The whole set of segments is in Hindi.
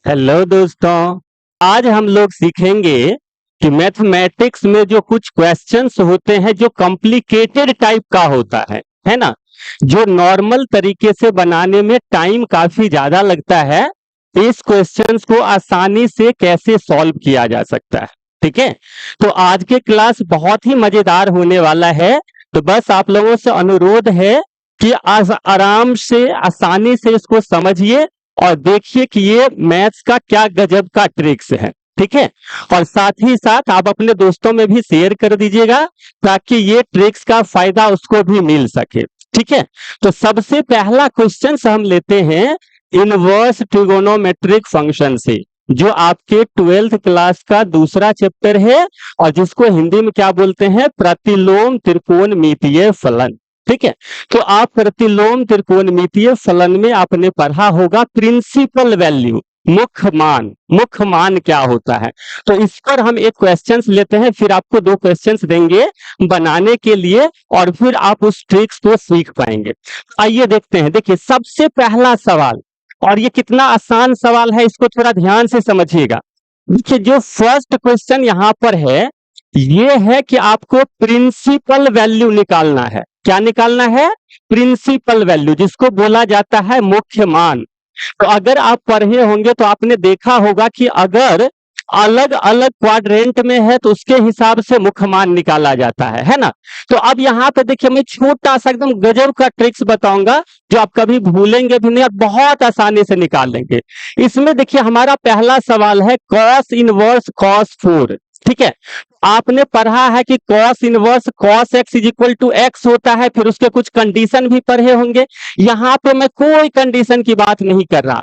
हेलो दोस्तों। आज हम लोग सीखेंगे कि मैथमेटिक्स में जो कुछ क्वेश्चंस होते हैं जो कॉम्प्लिकेटेड टाइप का होता है ना, जो नॉर्मल तरीके से बनाने में टाइम काफी ज्यादा लगता है। इस क्वेश्चंस को आसानी से कैसे सॉल्व किया जा सकता है। ठीक है, तो आज के क्लास बहुत ही मजेदार होने वाला है। तो बस आप लोगों से अनुरोध है कि आराम से आसानी से इसको समझिए और देखिए कि ये मैथ्स का क्या गजब का ट्रिक्स है। ठीक है, और साथ ही साथ आप अपने दोस्तों में भी शेयर कर दीजिएगा ताकि ये ट्रिक्स का फायदा उसको भी मिल सके। ठीक है, तो सबसे पहला क्वेश्चन हम लेते हैं इनवर्स ट्रिगोनोमेट्रिक फंक्शन से, जो आपके 12th क्लास का दूसरा चैप्टर है और जिसको हिंदी में क्या बोलते हैं, प्रतिलोम त्रिकोणमितीय फलन। ठीक है, तो आप प्रतिलोम त्रिकोणमितीय फलन में आपने पढ़ा होगा प्रिंसिपल वैल्यू, मुख्य मान क्या होता है। तो इस पर हम एक क्वेश्चंस लेते हैं, फिर आपको दो क्वेश्चंस देंगे बनाने के लिए और फिर आप उस ट्रिक्स को सीख पाएंगे। आइए देखते हैं। देखिए सबसे पहला सवाल, और ये कितना आसान सवाल है इसको थोड़ा ध्यान से समझिएगा। देखिए जो फर्स्ट क्वेश्चन यहां पर है ये है कि आपको प्रिंसिपल वैल्यू निकालना है। क्या निकालना है? प्रिंसिपल वैल्यू, जिसको बोला जाता है मुख्य मान। तो अगर आप पढ़े होंगे तो आपने देखा होगा कि अगर अलग अलग क्वाड्रेंट में है तो उसके हिसाब से मुख्य मान निकाला जाता है ना। तो अब यहाँ पे देखिए मैं छोटा सा एकदम गजब का ट्रिक्स बताऊंगा जो आप कभी भूलेंगे भी नहीं और बहुत आसानी से निकाल लेंगे। इसमें देखिए हमारा पहला सवाल है कॉस इनवर्स कॉस 4। ठीक है, आपने पढ़ा है कि cos inverse cos x is equal to x होता है, फिर उसके कुछ कंडीशन भी पढ़े होंगे। यहाँ पे मैं कोई कंडीशन की बात नहीं कर रहा,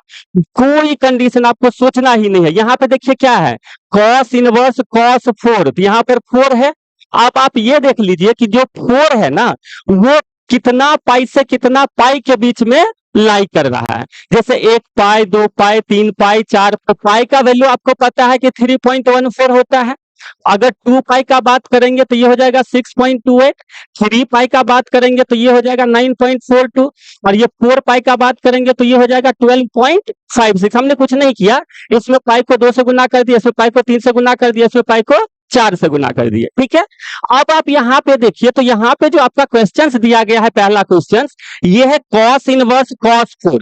कोई कंडीशन आपको सोचना ही नहीं है। यहाँ पे देखिए क्या है, कॉस इनवर्स कॉस 4, तो यहाँ पर 4 है। अब आप ये देख लीजिए कि जो 4 है ना वो कितना पाई से कितना पाई के बीच में लाई कर रहा है। जैसे 1 पाई 2 पाई 3 पाई 4 पाई का वैल्यू आपको पता है कि 3.14 होता है। अगर 2 पाई का बात करेंगे तो ये हो जाएगा 6.28, 3 पाई का बात करेंगे तो ये हो जाएगा 9.42 और ये 4 पाई का बात करेंगे तो ये हो जाएगा 12.56। हमने कुछ नहीं किया, इसमें पाई को 2 से गुना कर दिया, इसमें पाई को 3 से गुना कर दिया, इसमें पाई को 4 से गुना कर दिए। ठीक है, अब आप यहाँ पे देखिए तो यहाँ पे जो आपका क्वेश्चन दिया गया है पहला क्वेश्चन ये है कॉस इनवर्स कॉस 4।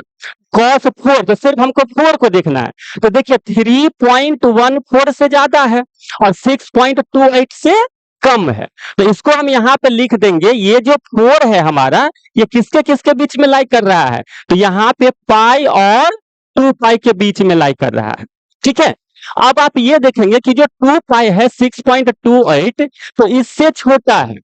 कॉस 4 तो सिर्फ हमको 4 को देखना है। तो देखिए 3.14 से ज्यादा है और 6.28 से कम है, तो इसको हम यहाँ पे लिख देंगे। ये जो 4 है हमारा ये किसके किसके बीच में लाई कर रहा है, तो यहाँ पे पाई और 2 पाई के बीच में लाई कर रहा है। ठीक है, अब आप ये देखेंगे कि जो 2 पाई है 6.28 तो इससे छोटा है।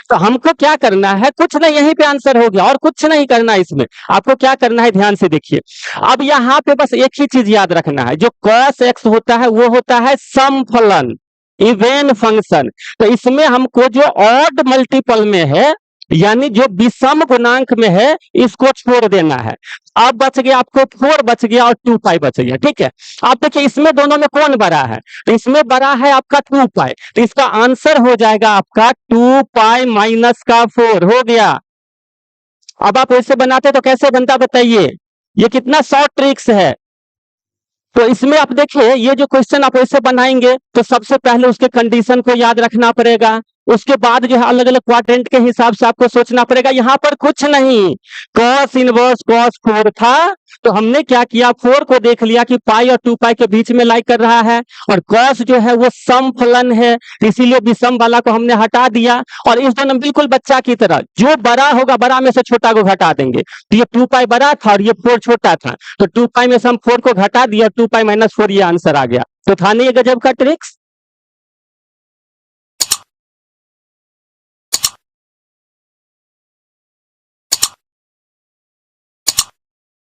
तो हमको क्या करना है, कुछ नहीं, यहीं पे आंसर हो गया और कुछ नहीं करना है। इसमें आपको क्या करना है ध्यान से देखिए। अब यहाँ पे बस एक ही चीज याद रखना है, जो cos x होता है वो होता है सम फलन, इवन फंक्शन। तो इसमें हमको जो ऑड मल्टीपल में है यानी जो विषम गुणांक में है इसको छोड़ देना है। अब बच गया आपको 4 बच गया और 2 पाई बच गया। ठीक है, आप देखिए इसमें दोनों में कौन बड़ा है, तो इसमें बड़ा है आपका 2 पाई, तो इसका आंसर हो जाएगा आपका 2 पाई माइनस का 4 हो गया। अब आप ऐसे बनाते तो कैसे बनता बताइए, ये कितना शॉर्ट ट्रिक्स है। तो इसमें आप देखिए ये जो क्वेश्चन आप ऐसे बनाएंगे तो सबसे पहले उसके कंडीशन को याद रखना पड़ेगा, उसके बाद जो है अलग अलग क्वाड्रेंट के हिसाब से आपको सोचना पड़ेगा। यहाँ पर कुछ नहीं, कॉस इनवर्स कॉस 4 था तो हमने क्या किया, 4 को देख लिया कि पाई और 2 पाई के बीच में लाई कर रहा है और कॉस जो है वो सम फलन है, तो इसीलिए विषम वाला को हमने हटा दिया। और इस दोनों बिल्कुल बच्चा की तरह जो बड़ा होगा बड़ा में से छोटा को घटा देंगे। तो ये 2 पाई बड़ा था और ये 4 छोटा था, तो 2 पाई में से हम 4 को घटा दिया, 2 पाई माइनस 4 ये आंसर आ गया। तो था नहीं ये गजब का ट्रिक्स।